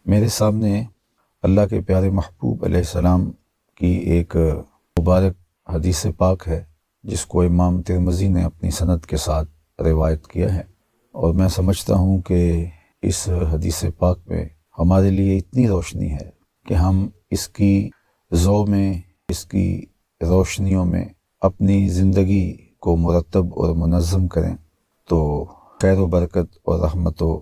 میرے سامنے اللہ کے پیارے محبوب علیہ السلام کی ایک مبارک حدیث پاک ہے، جس کو امام ترمذی نے اپنی سند کے ساتھ روایت کیا ہے، اور میں سمجھتا ہوں کہ اس حدیث پاک میں ہمارے لیے اتنی روشنی ہے کہ ہم اس کی ضوء میں، اس کی روشنیوں میں اپنی زندگی کو مرتب اور منظم کریں تو خیر و برکت اور رحمت و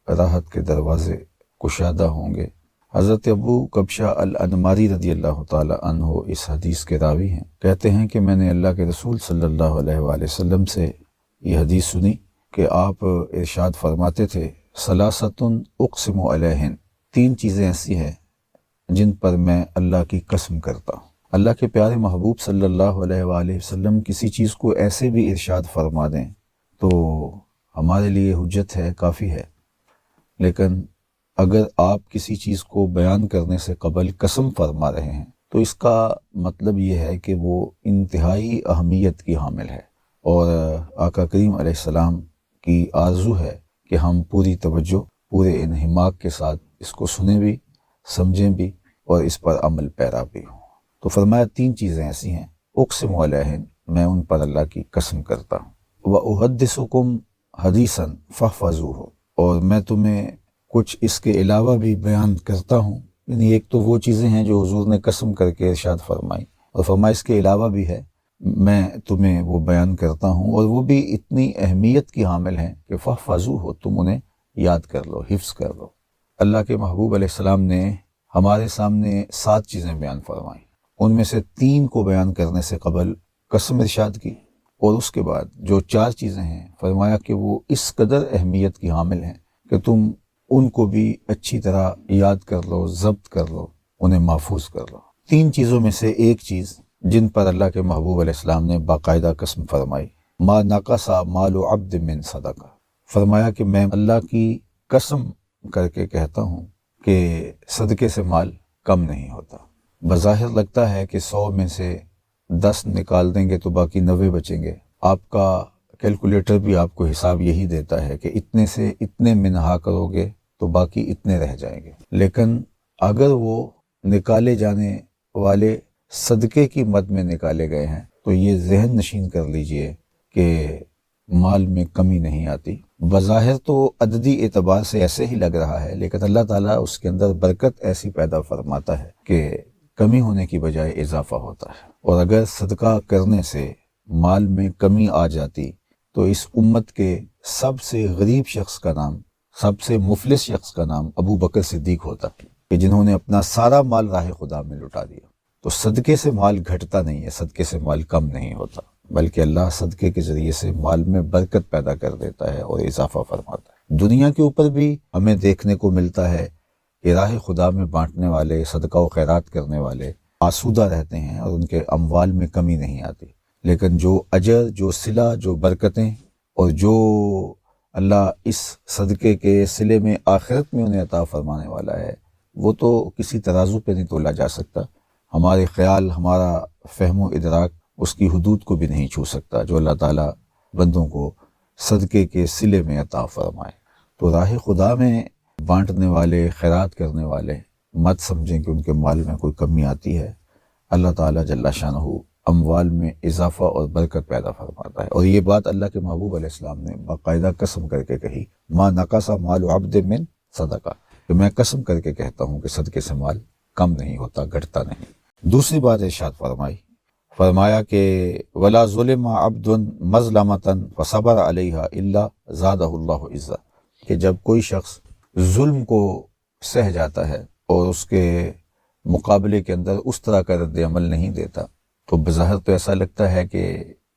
راحت کے دروازے کشادہ ہوں گے۔ حضرت ابو کبشہ الانماری رضی اللہ تعالی عنہ اس حدیث کے راوی ہیں۔ کہتے ہیں کہ میں نے اللہ کے رسول صلی اللہ علیہ وآلہ وسلم سے یہ حدیث سنی کہ آپ ارشاد فرماتے تھے، ثلاثۃ اقسم علیہن، تین چیزیں ایسی ہیں جن پر میں اللہ کی قسم کرتا ہوں۔ اللہ کے پیارے محبوب صلی اللہ علیہ وآلہ وسلم کسی چیز کو ایسے بھی ارشاد فرما دیں تو ہمارے لیے حجت ہے، کافی ہے، لیکن اگر آپ کسی چیز کو بیان کرنے سے قبل قسم فرما رہے ہیں تو اس کا مطلب یہ ہے کہ وہ انتہائی اہمیت کی حامل ہے، اور آقا کریم علیہ السلام کی آرزو ہے کہ ہم پوری توجہ، پورے انہماک کے ساتھ اس کو سنیں بھی، سمجھیں بھی اور اس پر عمل پیرا بھی ہوں۔ تو فرمایا تین چیزیں ایسی ہیں، اقسم علیہن، میں ان پر اللہ کی قسم کرتا ہوں، وَأُحَدِّثُكُمْ حَدِيثًا فَاحْفَظُوهُ، اور میں تمہیں کچھ اس کے علاوہ بھی بیان کرتا ہوں۔ یعنی ایک تو وہ چیزیں ہیں جو حضور نے قسم کر کے ارشاد فرمائی، اور فرمایا اس کے علاوہ بھی ہے، میں تمہیں وہ بیان کرتا ہوں، اور وہ بھی اتنی اہمیت کی حامل ہیں کہ فَاحْفَظُوهُ، تم انہیں یاد کر لو، حفظ کر لو۔ اللہ کے محبوب علیہ السلام نے ہمارے سامنے 7 چیزیں بیان فرمائیں، ان میں سے 3 کو بیان کرنے سے قبل قسم ارشاد کی، اور اس کے بعد جو 4 چیزیں ہیں فرمایا کہ وہ اس قدر اہمیت کی حامل ہیں کہ تم ان کو بھی اچھی طرح یاد کر لو، ضبط کر لو، انہیں محفوظ کر لو۔ 3 چیزوں میں سے ایک چیز جن پر اللہ کے محبوب علیہ السلام نے باقاعدہ قسم فرمائی، ما نقص مال عبد من صدقہ، فرمایا کہ میں اللہ کی قسم کر کے کہتا ہوں کہ صدقے سے مال کم نہیں ہوتا۔ بظاہر لگتا ہے کہ 100 میں سے 10 نکال دیں گے تو باقی 90 بچیں گے، آپ کا کیلکولیٹر بھی آپ کو حساب یہی دیتا ہے کہ اتنے سے اتنے منہا کرو گے تو باقی اتنے رہ جائیں گے، لیکن اگر وہ نکالے جانے والے صدقے کی مد میں نکالے گئے ہیں تو یہ ذہن نشین کر لیجئے کہ مال میں کمی نہیں آتی۔ بظاہر تو عددی اعتبار سے ایسے ہی لگ رہا ہے، لیکن اللہ تعالیٰ اس کے اندر برکت ایسی پیدا فرماتا ہے کہ کمی ہونے کی بجائے اضافہ ہوتا ہے، اور اگر صدقہ کرنے سے مال میں کمی آ جاتی تو اس امت کے سب سے غریب شخص کا نام، سب سے مفلس شخص کا نام ابو بکر صدیق ہوتا، کہ جنہوں نے اپنا سارا مال راہ خدا میں لٹا دیا۔ تو صدقے سے مال گھٹتا نہیں ہے، صدقے سے مال کم نہیں ہوتا، بلکہ اللہ صدقے کے ذریعے سے مال میں برکت پیدا کر دیتا ہے اور اضافہ فرماتا ہے۔ دنیا کے اوپر بھی ہمیں دیکھنے کو ملتا ہے کہ راہ خدا میں بانٹنے والے، صدقہ و خیرات کرنے والے آسودہ رہتے ہیں اور ان کے اموال میں کمی نہیں آتی، لیکن جو اجر، جو صلہ، جو برکتیں اور جو اللہ اس صدقے کے صلے میں آخرت میں انہیں عطا فرمانے والا ہے، وہ تو کسی ترازو پہ نہیں تولا جا سکتا۔ ہمارے خیال، ہمارا فہم و ادراک اس کی حدود کو بھی نہیں چھو سکتا جو اللہ تعالیٰ بندوں کو صدقے کے صلے میں عطا فرمائے۔ تو راہ خدا میں بانٹنے والے، خیرات کرنے والے مت سمجھیں کہ ان کے مال میں کوئی کمی آتی ہے۔ اللہ تعالیٰ جل شانہ اموال میں اضافہ اور برکت پیدا فرماتا ہے، اور یہ بات اللہ کے محبوب علیہ السلام نے باقاعدہ قسم کر کے کہی، ما نقص مال عبد من صدقہ، کہ میں قسم کر کے کہتا ہوں کہ صدقے سے مال کم نہیں ہوتا، گھٹتا نہیں۔ دوسری بات ارشاد فرمایا کہ ولا ظلم عبد مظلمۃ فصبر علیہا الا زادہ اللہ عزا، کہ جب کوئی شخص ظلم کو سہ جاتا ہے اور اس کے مقابلے کے اندر اس طرح کا رد عمل نہیں دیتا تو بظاہر تو ایسا لگتا ہے کہ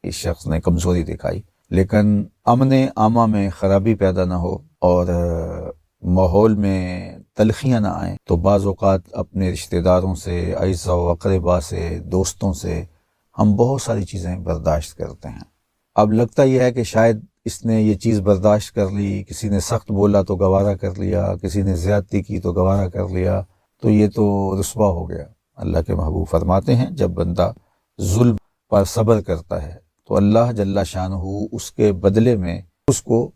اس شخص نے کمزوری دکھائی، لیکن امن عامہ میں خرابی پیدا نہ ہو اور ماحول میں تلخیاں نہ آئیں تو بعض اوقات اپنے رشتہ داروں سے، اعزاء و اقربا سے، دوستوں سے ہم بہت ساری چیزیں برداشت کرتے ہیں۔ اب لگتا یہ ہے کہ شاید اس نے یہ چیز برداشت کر لی، کسی نے سخت بولا تو گوارا کر لیا، کسی نے زیادتی کی تو گوارا کر لیا، تو یہ تو رسوا ہو گیا۔ اللہ کے محبوب فرماتے ہیں جب بندہ ظلم پر صبر کرتا ہے تو اللہ جل شانہ اس کے بدلے میں اس کو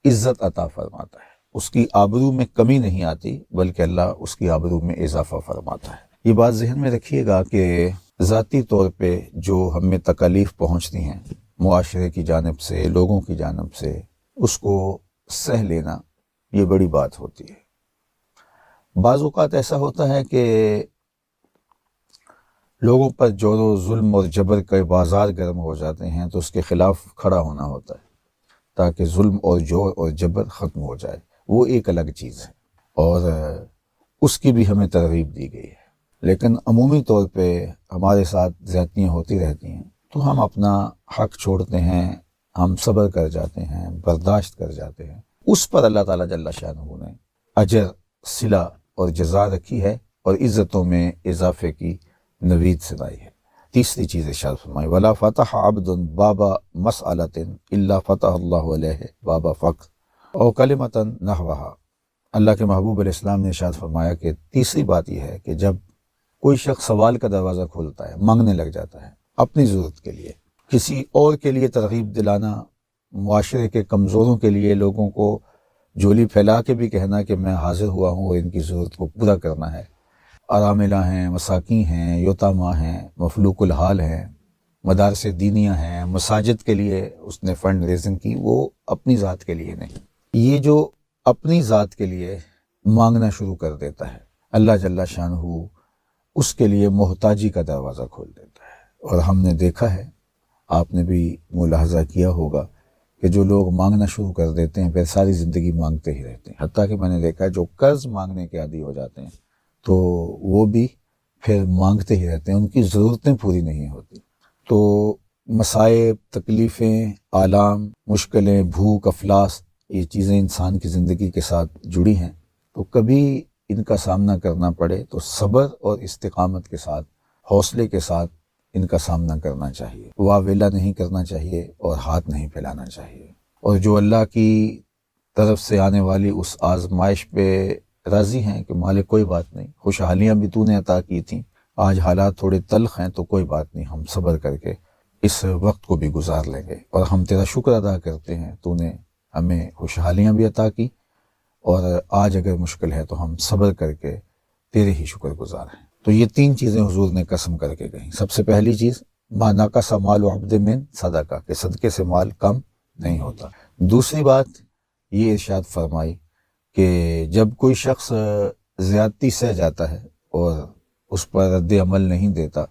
عزت عطا فرماتا ہے۔ اس کی آبرو میں کمی نہیں آتی بلکہ اللہ اس کی آبرو میں اضافہ فرماتا ہے۔ یہ بات ذہن میں رکھیے گا کہ ذاتی طور پہ جو ہمیں تکالیف پہنچتی ہیں معاشرے کی جانب سے، لوگوں کی جانب سے، اس کو سہ لینا یہ بڑی بات ہوتی ہے۔ بعض اوقات ایسا ہوتا ہے کہ لوگوں پر جور و ظلم اور جبر کے بازار گرم ہو جاتے ہیں تو اس کے خلاف کھڑا ہونا ہوتا ہے تاکہ ظلم اور جور اور جبر ختم ہو جائے، وہ ایک الگ چیز ہے اور اس کی بھی ہمیں ترغیب دی گئی ہے۔ لیکن عمومی طور پہ ہمارے ساتھ زیادتیاں ہوتی رہتی ہیں تو ہم اپنا حق چھوڑتے ہیں، ہم صبر کر جاتے ہیں، برداشت کر جاتے ہیں۔ اس پر اللہ تعالیٰ جل شانہ نے اجر، صلہ اور جزا رکھی ہے اور عزتوں میں اضافے کی نوید سنائی ہے۔ تیسری چیز ارشاد فرمائی وَلَا فَتَحَ عَبْدٌ بَابَ مَسْأَلَةٍ إِلَّا فَتَحَ اللَّهُ عَلَيْهِ بَابَ فَقْرٍ اور کلمةً نَحْوَهَا۔ اللہ کے محبوب علیہ السلام نے ارشاد فرمایا کہ تیسری بات یہ ہے کہ جب کوئی شخص سوال کا دروازہ کھولتا ہے، مانگنے لگ جاتا ہے اپنی ضرورت کے لیے، کسی اور کے لیے ترغیب دلانا، معاشرے کے کمزوروں کے لیے لوگوں کو جھولی پھیلا کے بھی کہنا کہ میں حاضر ہوا ہوں اور ان کی ضرورت کو پورا کرنا ہے، اراملہ ہیں، مساکین ہیں، یتامہ ہیں، مفلوق الحال ہیں، مدارس دینیہ ہیں، مساجد کے لیے اس نے فنڈ ریزنگ کی، وہ اپنی ذات کے لیے نہیں، یہ جو اپنی ذات کے لیے مانگنا شروع کر دیتا ہے اللہ جل شانہ اس کے لیے محتاجی کا دروازہ کھول دیتا ہے۔ اور ہم نے دیکھا ہے، آپ نے بھی ملاحظہ کیا ہوگا کہ جو لوگ مانگنا شروع کر دیتے ہیں پھر ساری زندگی مانگتے ہی رہتے ہیں، حتیٰ کہ میں نے دیکھا ہے جو قرض مانگنے کے عادی ہو جاتے ہیں تو وہ بھی پھر مانگتے ہی رہتے ہیں، ان کی ضرورتیں پوری نہیں ہوتی۔ تو مصائب، تکلیفیں، آلام، مشکلیں، بھوک، افلاس، یہ چیزیں انسان کی زندگی کے ساتھ جڑی ہیں، تو کبھی ان کا سامنا کرنا پڑے تو صبر اور استقامت کے ساتھ، حوصلے کے ساتھ ان کا سامنا کرنا چاہیے، واویلا نہیں کرنا چاہیے اور ہاتھ نہیں پھیلانا چاہیے۔ اور جو اللہ کی طرف سے آنے والی اس آزمائش پہ راضی ہیں کہ مالک کوئی بات نہیں، خوشحالیاں بھی تو نے عطا کی تھیں، آج حالات تھوڑے تلخ ہیں تو کوئی بات نہیں، ہم صبر کر کے اس وقت کو بھی گزار لیں گے اور ہم تیرا شکر ادا کرتے ہیں، تو نے ہمیں خوشحالیاں بھی عطا کی اور آج اگر مشکل ہے تو ہم صبر کر کے تیرے ہی شکر گزار ہیں۔ تو یہ تین چیزیں حضور نے قسم کر کے کہیں۔ سب سے پہلی چیز ما نقص مال عبد من صدقہ، کہ صدقے سے مال کم نہیں ہوتا۔ دوسری بات یہ ارشاد فرمائی کہ جب کوئی شخص زیادتی سہ جاتا ہے اور اس پر رد عمل نہیں دیتا،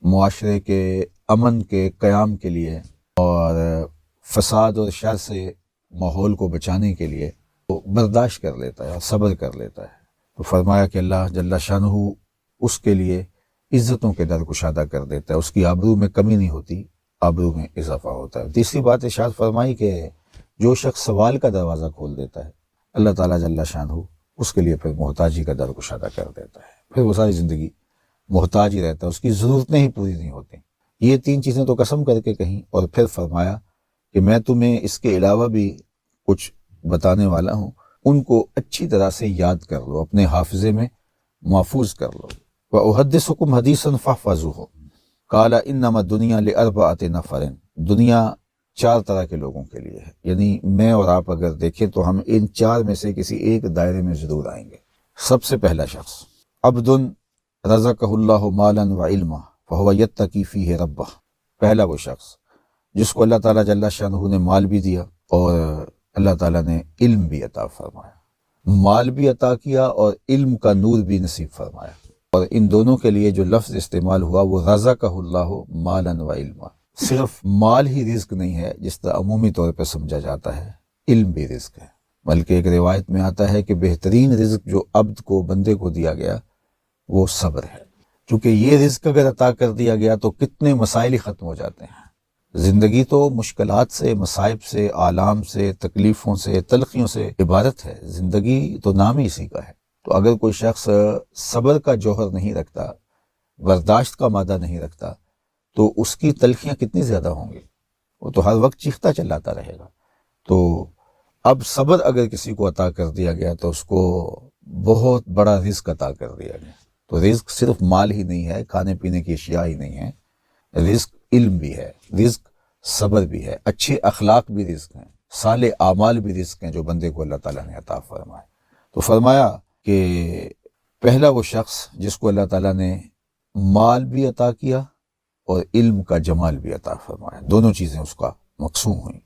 معاشرے کے امن کے قیام کے لیے اور فساد اور شر سے ماحول کو بچانے کے لیے وہ برداشت کر لیتا ہے اور صبر کر لیتا ہے، تو فرمایا کہ اللہ جل شانہ اس کے لیے عزتوں کے در کشادہ کر دیتا ہے، اس کی آبرو میں کمی نہیں ہوتی، آبرو میں اضافہ ہوتا ہے۔ تیسری بات ارشاد فرمائی کہ جو شخص سوال کا دروازہ کھول دیتا ہے اللہ تعالیٰ جل شانہ اس کے لیے پھر محتاجی کا در کشادہ کر دیتا ہے، پھر وہ ساری زندگی محتاج ہی رہتا ہے، اس کی ضرورتیں ہی پوری نہیں ہوتی۔ یہ تین چیزیں تو قسم کر کے کہیں اور پھر فرمایا کہ میں تمہیں اس کے علاوہ بھی کچھ بتانے والا ہوں، ان کو اچھی طرح سے یاد کر لو، اپنے حافظے میں محفوظ کر لو۔ وَأُحَدِّثُكُمْ حَدِيثًا فَاحْفَظُوهُ قَالَ إِنَّمَا الدُّنْيَا لِأَرْبَعَةِ نَفَرٍ، دنیا چار طرح کے لوگوں کے لیے ہے، یعنی میں اور آپ اگر دیکھیں تو ہم ان چار میں سے کسی ایک دائرے میں ضرور آئیں گے۔ سب سے پہلا شخص عبد رزقہ اللہ مالا وعلما فہو یتقی فیہ ربہ، پہلا وہ شخص جس کو اللہ تعالیٰ جل شانہ نے مال بھی دیا اور اللہ تعالیٰ نے علم بھی عطا فرمایا، مال بھی عطا کیا اور علم کا نور بھی نصیب فرمایا، اور ان دونوں کے لیے جو لفظ استعمال ہوا وہ رزقہ اللہ مالا وعلما، صرف مال ہی رزق نہیں ہے جس طرح عمومی طور پر سمجھا جاتا ہے، علم بھی رزق ہے، بلکہ ایک روایت میں آتا ہے کہ بہترین رزق جو عبد کو، بندے کو دیا گیا وہ صبر ہے، کیونکہ یہ رزق اگر عطا کر دیا گیا تو کتنے مسائل ہی ختم ہو جاتے ہیں۔ زندگی تو مشکلات سے، مصائب سے، آلام سے، تکلیفوں سے، تلخیوں سے عبارت ہے، زندگی تو نام ہی اسی کا ہے۔ تو اگر کوئی شخص صبر کا جوہر نہیں رکھتا، برداشت کا مادہ نہیں رکھتا، تو اس کی تلخیاں کتنی زیادہ ہوں گی، وہ تو ہر وقت چیختا چلاتا رہے گا۔ تو اب صبر اگر کسی کو عطا کر دیا گیا تو اس کو بہت بڑا رزق عطا کر دیا گیا۔ تو رزق صرف مال ہی نہیں ہے، کھانے پینے کی اشیاء ہی نہیں ہے، رزق علم بھی ہے، رزق صبر بھی ہے، اچھے اخلاق بھی رزق ہیں، صالح اعمال بھی رزق ہیں جو بندے کو اللہ تعالیٰ نے عطا فرمائے۔ تو فرمایا کہ پہلا وہ شخص جس کو اللہ تعالیٰ نے مال بھی عطا کیا اور علم کا جمال بھی عطا فرمایا، دونوں چیزیں اس کا مقسوم ہوئیں۔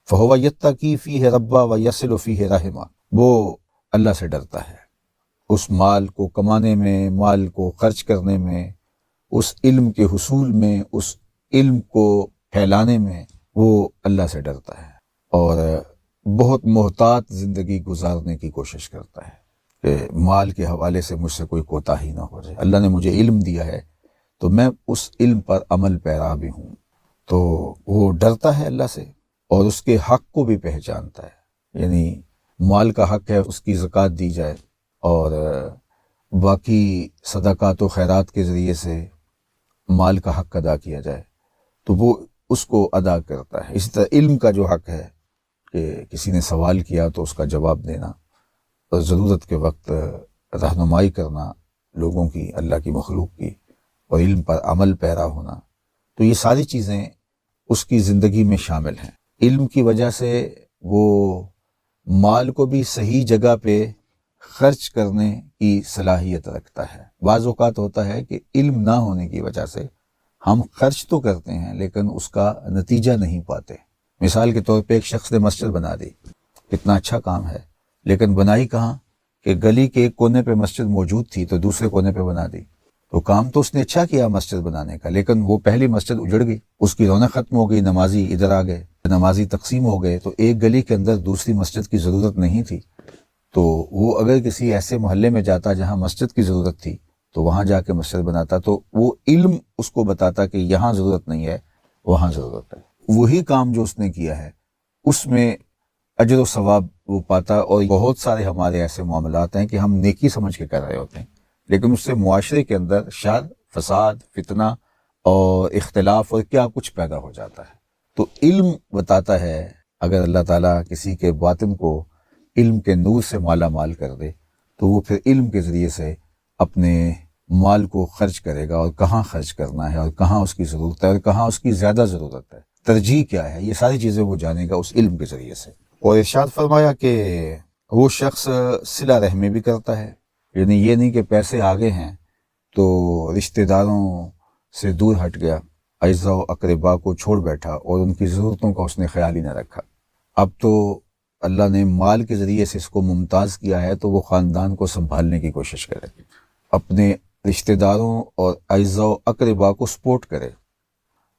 فَهُوَ يَتَّقِي فِيهِ رَبَّهُ وَيَصِلُ فِيهِ رَحِمَهُ، وہ اللہ سے ڈرتا ہے اس مال کو کمانے میں، مال کو خرچ کرنے میں، اس علم کے حصول میں، اس علم کو پھیلانے میں، وہ اللہ سے ڈرتا ہے اور بہت محتاط زندگی گزارنے کی کوشش کرتا ہے کہ مال کے حوالے سے مجھ سے کوئی کوتاہی نہ ہو جائے۔ اللہ نے مجھے علم دیا ہے تو میں اس علم پر عمل پیرا بھی ہوں، تو وہ ڈرتا ہے اللہ سے اور اس کے حق کو بھی پہچانتا ہے، یعنی مال کا حق ہے اس کی زکوٰۃ دی جائے اور باقی صدقات و خیرات کے ذریعے سے مال کا حق ادا کیا جائے، تو وہ اس کو ادا کرتا ہے۔ اسی طرح علم کا جو حق ہے کہ کسی نے سوال کیا تو اس کا جواب دینا اور ضرورت کے وقت رہنمائی کرنا لوگوں کی، اللہ کی مخلوق کی، اور علم پر عمل پیرا ہونا، تو یہ ساری چیزیں اس کی زندگی میں شامل ہیں۔ علم کی وجہ سے وہ مال کو بھی صحیح جگہ پہ خرچ کرنے کی صلاحیت رکھتا ہے۔ بعض اوقات ہوتا ہے کہ علم نہ ہونے کی وجہ سے ہم خرچ تو کرتے ہیں لیکن اس کا نتیجہ نہیں پاتے۔ مثال کے طور پہ ایک شخص نے مسجد بنا دی، کتنا اچھا کام ہے، لیکن بنائی کہاں کہ گلی کے ایک کونے پہ مسجد موجود تھی تو دوسرے کونے پہ بنا دی۔ تو کام تو اس نے اچھا کیا مسجد بنانے کا، لیکن وہ پہلی مسجد اجڑ گئی، اس کی رونق ختم ہو گئی، نمازی ادھر آ گئے، نمازی تقسیم ہو گئے، تو ایک گلی کے اندر دوسری مسجد کی ضرورت نہیں تھی۔ تو وہ اگر کسی ایسے محلے میں جاتا جہاں مسجد کی ضرورت تھی تو وہاں جا کے مسجد بناتا، تو وہ علم اس کو بتاتا کہ یہاں ضرورت نہیں ہے، وہاں ضرورت ہے۔ وہی کام جو اس نے کیا ہے اس میں اجر و ثواب وہ پاتا۔ اور بہت سارے ہمارے ایسے معاملات ہیں کہ ہم نیکی سمجھ کے کر رہے ہوتے ہیں، لیکن اس سے معاشرے کے اندر شر، فساد، فتنہ اور اختلاف اور کیا کچھ پیدا ہو جاتا ہے۔ تو علم بتاتا ہے، اگر اللہ تعالیٰ کسی کے باطن کو علم کے نور سے مالا مال کر دے تو وہ پھر علم کے ذریعے سے اپنے مال کو خرچ کرے گا، اور کہاں خرچ کرنا ہے اور کہاں اس کی ضرورت ہے اور کہاں اس کی زیادہ ضرورت ہے، ترجیح کیا ہے، یہ ساری چیزیں وہ جانے گا اس علم کے ذریعے سے۔ اور ارشاد فرمایا کہ وہ شخص صلہ رحمی بھی کرتا ہے، یعنی یہ نہیں کہ پیسے آگے ہیں تو رشتہ داروں سے دور ہٹ گیا، اعزاء و اقربا کو چھوڑ بیٹھا اور ان کی ضرورتوں کا اس نے خیال ہی نہ رکھا۔ اب تو اللہ نے مال کے ذریعے سے اس کو ممتاز کیا ہے تو وہ خاندان کو سنبھالنے کی کوشش کرے، اپنے رشتہ داروں اور اعزاء و اقربا کو سپورٹ کرے،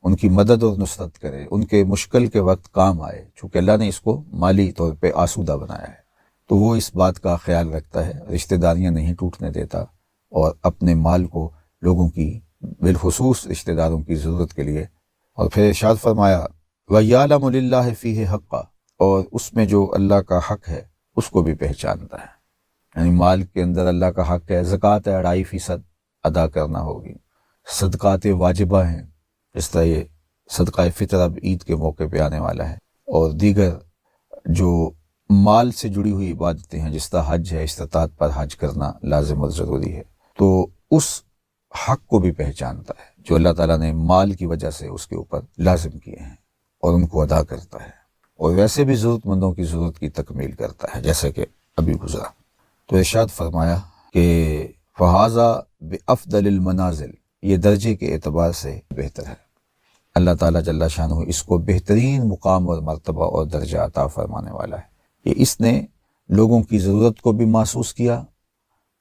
ان کی مدد اور نصرت کرے، ان کے مشکل کے وقت کام آئے، چونکہ اللہ نے اس کو مالی طور پہ آسودہ بنایا ہے، تو وہ اس بات کا خیال رکھتا ہے، رشتہ داریاں نہیں ٹوٹنے دیتا اور اپنے مال کو لوگوں کی، بالخصوص رشتہ داروں کی ضرورت کے لیے۔ اور پھر ارشاد فرمایا وَيَعْلَمُ لِلَّهِ فِيهِ حَقًّا، اور اس میں جو اللہ کا حق ہے اس کو بھی پہچانتا ہے، یعنی مال کے اندر اللہ کا حق ہے، زکوٰۃ 2.5% ادا کرنا ہوگی، صدقات واجبہ ہیں، اس طرح یہ صدقہ فطر اب عید کے موقع پہ آنے والا ہے، اور دیگر جو مال سے جڑی ہوئی عبادتیں ہیں جس طرح حج ہے، استطاعت پر حج کرنا لازم اور ضروری ہے، تو اس حق کو بھی پہچانتا ہے جو اللہ تعالیٰ نے مال کی وجہ سے اس کے اوپر لازم کیے ہیں، اور ان کو ادا کرتا ہے، اور ویسے بھی ضرورت مندوں کی ضرورت کی تکمیل کرتا ہے جیسا کہ ابھی گزرا۔ تو ارشاد فرمایا کہ فہذا بافضل المنازل، یہ درجے کے اعتبار سے بہتر ہے، اللہ تعالیٰ جل شانہ اس کو بہترین مقام اور مرتبہ اور درجہ عطا فرمانے والا ہے کہ اس نے لوگوں کی ضرورت کو بھی محسوس کیا،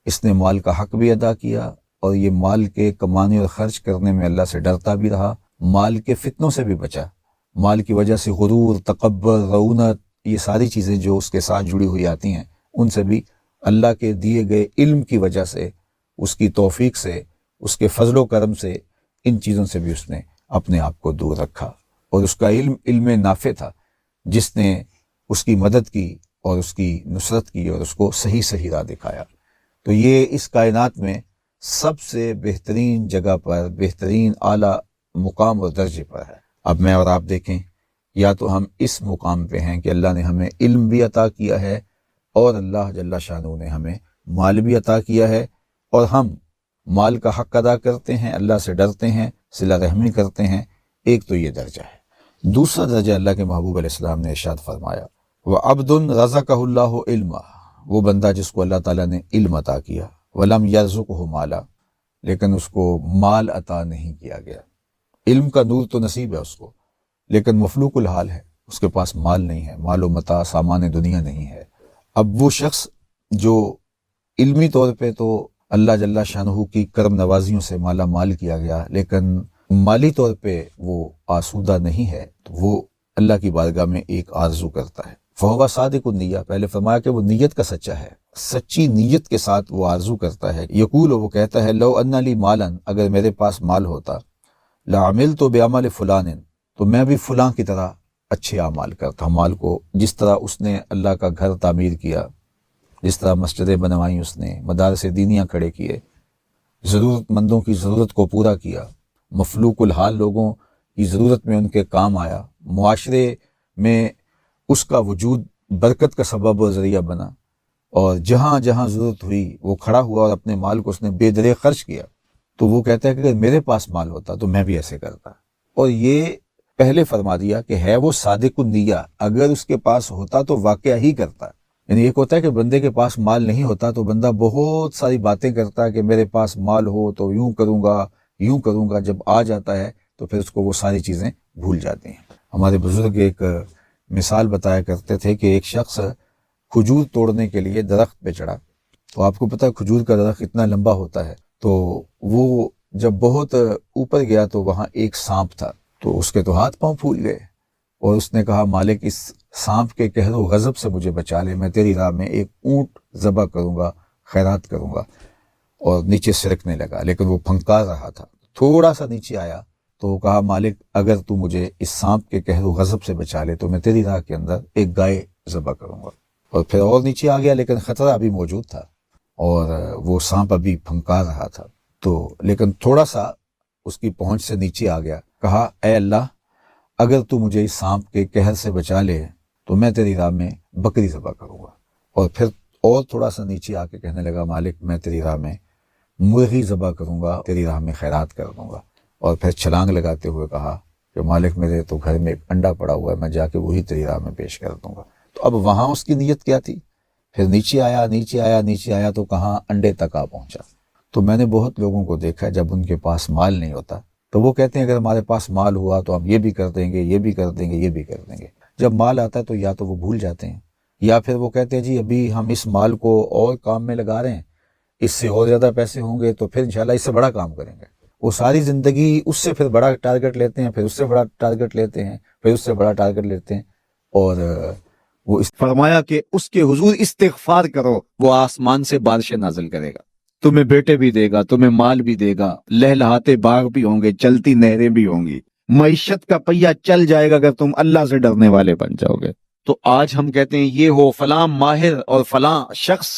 اس نے مال کا حق بھی ادا کیا، اور یہ مال کے کمانے اور خرچ کرنے میں اللہ سے ڈرتا بھی رہا، مال کے فتنوں سے بھی بچا، مال کی وجہ سے غرور، تکبر، رعونت، یہ ساری چیزیں جو اس کے ساتھ جڑی ہوئی آتی ہیں ان سے بھی اللہ کے دیے گئے علم کی وجہ سے، اس کی توفیق سے، اس کے فضل و کرم سے، ان چیزوں سے بھی اس نے اپنے آپ کو دور رکھا، اور اس کا علم نافع تھا جس نے اس کی مدد کی اور اس کی نصرت کی اور اس کو صحیح راہ دکھایا۔ تو یہ اس کائنات میں سب سے بہترین جگہ پر، بہترین اعلیٰ مقام اور درجے پر ہے۔ اب میں اور آپ دیکھیں، یا تو ہم اس مقام پہ ہیں کہ اللہ نے ہمیں علم بھی عطا کیا ہے اور اللہ جل شانہ نے ہمیں مال بھی عطا کیا ہے، اور ہم مال کا حق ادا کرتے ہیں، اللہ سے ڈرتے ہیں، صلہ رحمی کرتے ہیں، ایک تو یہ درجہ ہے۔ دوسرا درجہ اللہ کے محبوب علیہ السلام نے ارشاد فرمایا وَعَبْدٌ رَزَقَهُ اللَّهُ عِلْمًا، وہ بندہ جس کو اللہ تعالیٰ نے علم عطا کیا، وَلَمْ يَرْزُقْهُ مَالًا، لیکن اس کو مال عطا نہیں کیا گیا۔ علم کا نور تو نصیب ہے اس کو، لیکن مفلوق الحال ہے، اس کے پاس مال نہیں ہے، مال و متاع سامان دنیا نہیں ہے۔ اب وہ شخص جو علمی طور پہ تو اللہ جل شانہ کی کرم نوازیوں سے مالا مال کیا گیا، لیکن مالی طور پہ وہ آسودہ نہیں ہے، تو وہ اللہ کی بارگاہ میں ایک آرزو کرتا ہے۔ فہو صادق النیہ، پہلے فرمایا کہ وہ نیت کا سچا ہے، سچی نیت کے ساتھ وہ آرزو کرتا ہے۔ یقول، وہ کہتا ہے لو ان لی مالا، اگر میرے پاس مال ہوتا، لعملت بعمل فلان، تو میں بھی فلاں کی طرح اچھے اعمال کرتا، مال کو جس طرح اس نے اللہ کا گھر تعمیر کیا، جس طرح مسجدیں بنوائیں، اس نے مدارس دینیاں کھڑے کیے، ضرورت مندوں کی ضرورت کو پورا کیا، مفلوق الحال لوگوں کی ضرورت میں ان کے کام آیا، معاشرے میں اس کا وجود برکت کا سبب و ذریعہ بنا، اور جہاں جہاں ضرورت ہوئی وہ کھڑا ہوا اور اپنے مال کو اس نے بے درے خرچ کیا۔ تو وہ کہتا ہے کہ اگر میرے پاس مال ہوتا تو میں بھی ایسے کرتا۔ اور یہ پہلے فرما دیا کہ ہے وہ صادق النیہ، اگر اس کے پاس ہوتا تو واقعہ ہی کرتا۔ یعنی ایک ہوتا ہے کہ بندے کے پاس مال نہیں ہوتا تو بندہ بہت ساری باتیں کرتا ہے کہ میرے پاس مال ہو تو یوں کروں گا، جب آ جاتا ہے تو پھر اس کو وہ ساری چیزیں بھول جاتے ہیں۔ ہمارے بزرگ ایک مثال بتایا کرتے تھے کہ ایک شخص کھجور توڑنے کے لیے درخت پہ چڑھا، تو آپ کو پتہ ہے کھجور کا درخت اتنا لمبا ہوتا ہے، تو وہ جب بہت اوپر گیا تو وہاں ایک سانپ تھا، تو اس کے تو ہاتھ پاؤں پھول گئے، اور اس نے کہا مالک اس سانپ کے قہر و غضب سے مجھے بچا لے، میں تیری راہ میں ایک اونٹ ذبح کروں گا، خیرات کروں گا۔ اور نیچے سرکنے لگا، لیکن وہ پھنکار رہا تھا، تھوڑا سا نیچے آیا تو کہا مالک اگر تو مجھے اس سانپ کے قہر و غضب سے بچا لے تو میں تیری راہ کے اندر ایک گائے ذبح کروں گا۔ اور پھر اور نیچے آ گیا، لیکن خطرہ ابھی موجود تھا اور وہ سانپ ابھی پھنکار رہا تھا، تو لیکن تھوڑا سا اس کی پہنچ سے نیچے آ گیا، کہا اے اللہ اگر تو مجھے اس سانپ کے قہر سے بچا لے تو میں تیری راہ میں بکری ذبح کروں گا۔ اور پھر اور تھوڑا سا نیچے آ کے کہنے لگا مالک میں تیری راہ میں مرغی ذبح کروں گا، تیری راہ میں خیرات کر دوں گا۔ اور پھر چھلانگ لگاتے ہوئے کہا کہ مالک میرے تو گھر میں ایک انڈا پڑا ہوا ہے، میں جا کے وہی تیری راہ میں پیش کر دوں گا۔ تو اب وہاں اس کی نیت کیا تھی؟ پھر نیچے آیا تو کہاں انڈے تک آ پہنچا۔ تو میں نے بہت لوگوں کو دیکھا جب ان کے پاس مال نہیں ہوتا تو وہ کہتے ہیں اگر ہمارے پاس مال ہوا تو ہم یہ بھی کر دیں گے، یہ بھی کر دیں گے، یہ بھی کر دیں گے۔ جب مال آتا ہے تو یا تو وہ بھول جاتے ہیں، یا پھر وہ کہتے ہیں جی ابھی ہم اس مال کو اور کام میں لگا رہے ہیں، اس سے اور زیادہ پیسے ہوں گے تو پھر انشاءاللہ اس سے بڑا کام کریں گے۔ وہ ساری زندگی اس سے پھر بڑا ٹارگٹ لیتے ہیں، پھر اس سے بڑا ٹارگٹ لیتے ہیں، پھر اس سے بڑا ٹارگٹ لیتے ہیں، اور وہ فرمایا کہ اس کے حضور استغفار کرو، وہ آسمان سے بارشیں نازل کرے گا، تمہیں بیٹے بھی دے گا، تمہیں مال بھی دے گا، لہلہاتے باغ بھی ہوں گے، چلتی نہریں بھی ہوں گی، معیشت کا پہیہ چل جائے گا اگر تم اللہ سے ڈرنے والے بن جاؤ گے۔ تو آج ہم کہتے ہیں یہ ہو فلاں ماہر اور فلاں شخص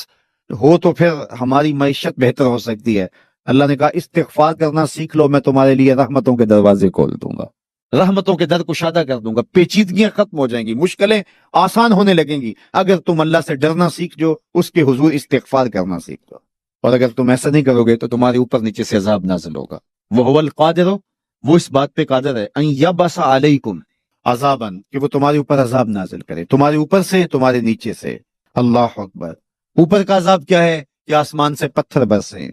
ہو تو پھر ہماری معیشت بہتر ہو سکتی ہے۔ اللہ نے کہا استغفار کرنا سیکھ لو، میں تمہارے لیے رحمتوں کے دروازے کھول دوں گا، رحمتوں کے در کشادہ کر دوں گا، پیچیدگیاں ختم ہو جائیں گی، مشکلیں آسان ہونے لگیں گی اگر تم اللہ سے ڈرنا سیکھ جو، اس کے حضور استغفار کرنا سیکھ دو۔ اور اگر تم ایسا نہیں کرو گے تو تمہارے اوپر نیچے سے عذاب نازل ہوگا۔ وَهُوَ الْقَادِرُ، وہ اس بات پہ قادر ہے، ان یبس علیکم عذابا، کہ وہ تمہارے اوپر عذاب نازل کرے، تمہارے اوپر سے، تمہارے نیچے سے۔ اللہ اکبر۔ اوپر کا عذاب کیا ہے کہ آسمان سے پتھر برسیں،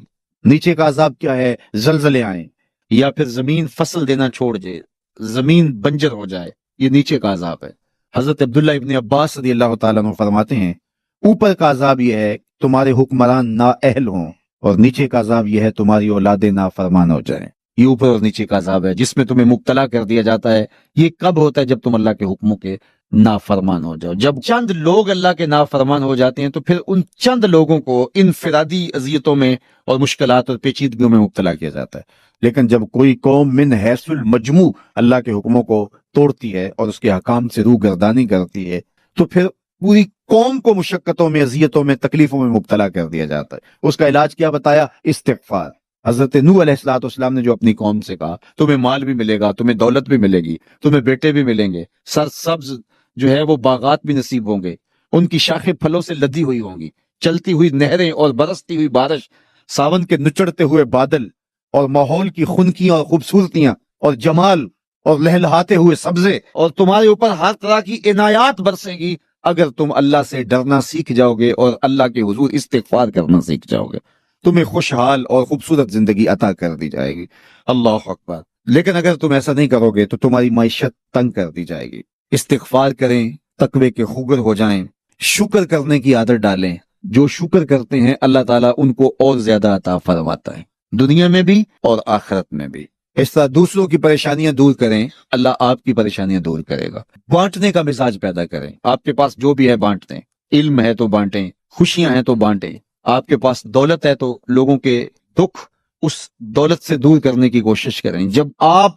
نیچے کا عذاب کیا ہے زلزلے آئیں، یا پھر زمین فصل دینا چھوڑ دے، زمین بنجر ہو جائے، یہ نیچے کا عذاب ہے۔ حضرت عبداللہ ابن عباس رضی اللہ تعالیٰ عنہ فرماتے ہیں اوپر کا عذاب یہ ہے تمہارے حکمران نااہل ہوں، اور نیچے کا عذاب یہ ہے تمہاری اولادیں نافرمان ہو جائیں۔ یہ اوپر اور نیچے کا عذاب ہے جس میں تمہیں مبتلا کر دیا جاتا ہے۔ یہ کب ہوتا ہے؟ جب تم اللہ کے حکموں کے نافرمان ہو جاؤ۔ جب چند لوگ اللہ کے نافرمان ہو جاتے ہیں تو پھر ان چند لوگوں کو انفرادی اذیتوں میں اور مشکلات اور پیچیدگیوں میں مبتلا کیا جاتا ہے۔ لیکن جب کوئی قوم من حیث المجموع اللہ کے حکموں کو توڑتی ہے اور اس کے حکام سے روگردانی کرتی ہے تو پھر پوری قوم کو مشقتوں میں، اذیتوں میں، تکلیفوں میں مبتلا کر دیا جاتا ہے۔ اس کا علاج کیا بتایا؟ استغفار۔ حضرت نوح علیہ السلام نے جو اپنی قوم سے کہا تمہیں مال بھی ملے گا، تمہیں دولت بھی ملے گی، تمہیں بیٹے بھی ملیں گے، سرسبز جو ہے وہ باغات بھی نصیب ہوں گے، ان کی شاخیں پھلوں سے لدی ہوئی ہوں گی، چلتی ہوئی نہریں اور برستی ہوئی بارش، ساون کے نچڑتے ہوئے بادل، اور ماحول کی خنکیاں اور خوبصورتیاں اور جمال اور لہلہاتے ہوئے سبزے، اور تمہارے اوپر ہر طرح کی عنایات برسے گی اگر تم اللہ سے ڈرنا سیکھ جاؤ گے اور اللہ کے حضور استغفار کرنا سیکھ جاؤ گے۔ تمہیں خوشحال اور خوبصورت زندگی عطا کر دی جائے گی۔ اللہ اکبر۔ لیکن اگر تم ایسا نہیں کرو گے تو تمہاری معیشت تنگ کر دی جائے گی۔ استغفار کریں، تقوی کے خوگر ہو جائیں، شکر کرنے کی عادت ڈالیں۔ جو شکر کرتے ہیں اللہ تعالیٰ ان کو اور زیادہ عطا فرماتا ہے، دنیا میں بھی اور آخرت میں بھی۔ اس طرح دوسروں کی پریشانیاں دور کریں، اللہ آپ کی پریشانیاں دور کرے گا۔ بانٹنے کا مزاج پیدا کریں، آپ کے پاس جو بھی ہے بانٹ دیں۔ علم ہے تو بانٹیں، خوشیاں ہیں تو بانٹیں۔ آپ کے پاس دولت ہے تو لوگوں کے دکھ اس دولت سے دور کرنے کی کوشش کریں۔ جب آپ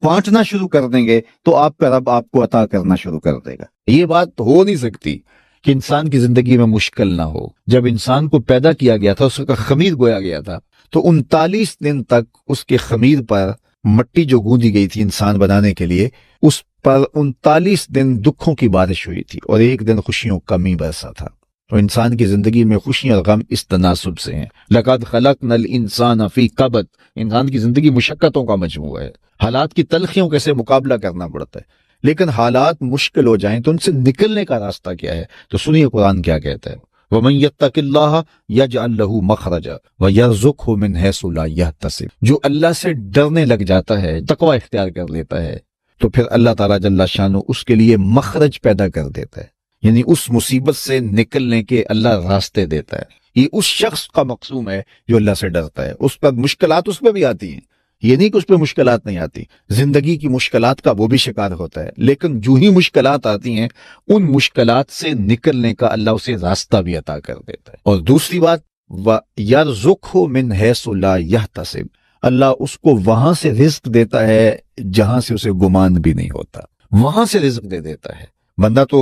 بانٹنا شروع کر دیں گے تو آپ کا رب آپ کو عطا کرنا شروع کر دے گا۔ یہ بات ہو نہیں سکتی کہ انسان کی زندگی میں مشکل نہ ہو۔ جب انسان کو پیدا کیا گیا تھا، اس کا خمیر گویا گیا تھا، تو 39 دن تک اس کے خمیر پر مٹی جو گوندی گئی تھی انسان بنانے کے لیے، اس پر 39 دن دکھوں کی بارش ہوئی تھی اور ایک دن خوشیوں کا می برسا تھا۔ تو انسان کی زندگی میں خوشیاں اور غم اس تناسب سے ہیں۔ لَقَدْ خَلَقْنَا الْإِنسَانَ فِي قَبْضٍ۔ انسان کی زندگی مشقتوں کا مجموعہ ہے، حالات کی تلخیوں کے سے مقابلہ کرنا پڑتا ہے، لیکن حالات مشکل ہو جائیں تو ان سے نکلنے کا راستہ کیا ہے؟ تو سنیے قرآن کیا کہتا ہے۔ وَمَن يَتَّقِ اللَّهَ يَجْعَلْ لَهُ مَخْرَجًا وَيَرْزُقْهُ مِنْ حَيْثُ لَا يَحْتَسِبُ۔ جو اللہ سے ڈرنے لگ جاتا ہے، تقوی اختیار کر لیتا ہے، تو پھر اللہ تعالیٰ جل شانہ اس کے لیے مخرج پیدا کر دیتا ہے، یعنی اس مصیبت سے نکلنے کے اللہ راستے دیتا ہے۔ یہ اس شخص کا مقصوم ہے جو اللہ سے ڈرتا ہے۔ اس پر مشکلات اس پہ بھی آتی ہیں، یہ نہیں کہ اس پہ مشکلات نہیں آتی، زندگی کی مشکلات کا وہ بھی شکار ہوتا ہے، لیکن جو ہی مشکلات آتی ہیں ان مشکلات سے نکلنے کا اللہ اسے راستہ بھی عطا کر دیتا ہے۔ اور دوسری بات، وَيَرْزُقْهُ مِنْ حَيْثُ لَا يَحْتَسِبُ، اللہ اس کو وہاں سے رزق دیتا ہے جہاں سے اسے گمان بھی نہیں ہوتا، وہاں سے رزق دے دیتا ہے۔ بندہ تو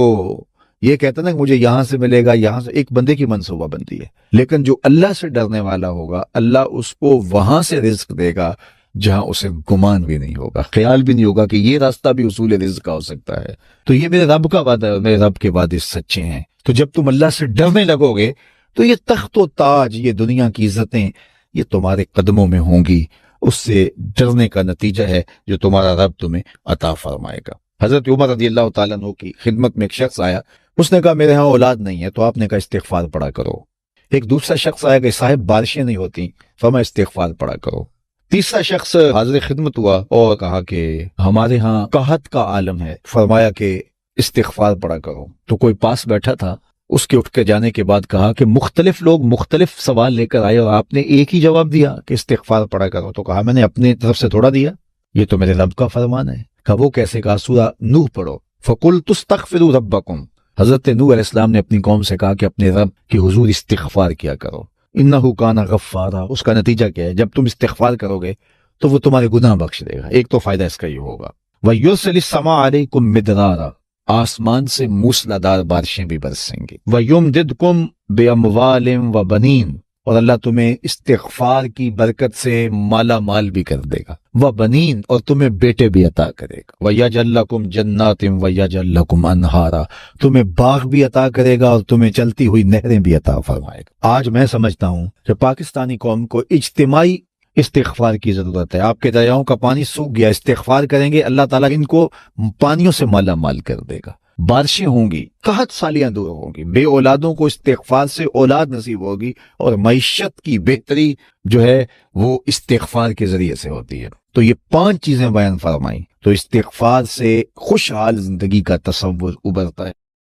یہ کہتا نا کہ مجھے یہاں سے ملے گا، یہاں سے، ایک بندے کی منصوبہ بندی ہے، لیکن جو اللہ سے ڈرنے والا ہوگا اللہ اس کو وہاں سے رزق دے گا جہاں اسے گمان بھی نہیں ہوگا، خیال بھی نہیں ہوگا کہ یہ راستہ بھی حصول رزق کا ہو سکتا ہے۔ تو یہ میرے رب کا وعدہ ہے اور میرے رب کے وعدے سچے ہیں۔ تو جب تم اللہ سے ڈرنے لگو گے تو یہ تخت و تاج، یہ دنیا کی عزتیں، یہ تمہارے قدموں میں ہوں گی۔ اس سے ڈرنے کا نتیجہ ہے جو تمہارا رب تمہیں عطا فرمائے گا۔ حضرت عمر رضی اللہ تعالیٰ عنہ کی خدمت میں ایک شخص آیا، اس نے کہا میرے ہاں اولاد نہیں ہے، تو آپ نے کہا استغفار پڑھا کرو۔ ایک دوسرا شخص آیا کہ صاحب بارشیں نہیں ہوتی، فرمایا استغفار پڑھا کرو۔ تیسرا شخص حاضر خدمت ہوا اور کہا کہ ہمارے ہاں قحط کا عالم ہے، فرمایا کہ استغفار پڑھا کرو۔ تو کوئی پاس بیٹھا تھا، اس کے اٹھ کے جانے کے بعد کہا کہ مختلف لوگ مختلف سوال لے کر آئے اور آپ نے ایک ہی جواب دیا کہ استغفار پڑھا کرو۔ تو کہا میں نے اپنی طرف سے تھوڑا دیا، یہ تو میرے رب کا فرمان ہے۔ کہا وہ کیسے؟ کہا سورہ نوح پڑھو، فَقُلْتُ اسْتَغْفِرُوا رَبَّكُمْ۔ حضرت نوح علیہ السلام نے اپنی قوم سے کہا کہ اپنے رب کے حضور استغفار کیا کرو، انہ کان غفارا۔ اس کا نتیجہ کیا ہے؟ جب تم استغفار کرو گے تو وہ تمہارے گناہ بخش دے گا۔ ایک تو فائدہ اس کا یہ ہوگا، وَيُرْسِلِ السَّمَاءَ عَلَيْكُمْ مِدْرَارًا، آسمان سے موسلادھار بارشیں بھی برسیں گی، وَيُمْدِدْكُمْ بِأَمْوَالٍ وَبَنِينَ، اور اللہ تمہیں استغفار کی برکت سے مالا مال بھی کر دے گا، وَبَنِينَ، اور تمہیں بیٹے بھی عطا کرے گا، وَيَجْعَلْ لَكُمْ جَنَّاتٍ وَيَجْعَلْ لَكُمْ أَنْهَارًا، تمہیں باغ بھی عطا کرے گا اور تمہیں چلتی ہوئی نہریں بھی عطا فرمائے گا۔ آج میں سمجھتا ہوں کہ پاکستانی قوم کو اجتماعی استغفار کی ضرورت ہے۔ آپ کے دریاؤں کا پانی سوکھ گیا، استغفار کریں گے اللہ تعالیٰ ان کو پانیوں سے مالا مال کر دے گا، بارشیں ہوں گی، قحط سالیاں دور ہوں گی، بے اولادوں کو استغفار سے اولاد نصیب ہوگی، اور معیشت کی بہتری جو ہے وہ استغفار کے ذریعے سے ہوتی ہے۔ تو یہ 5 چیزیں بیان فرمائیں، تو استغفار سے خوشحال زندگی کا تصور ابھرتا ہے۔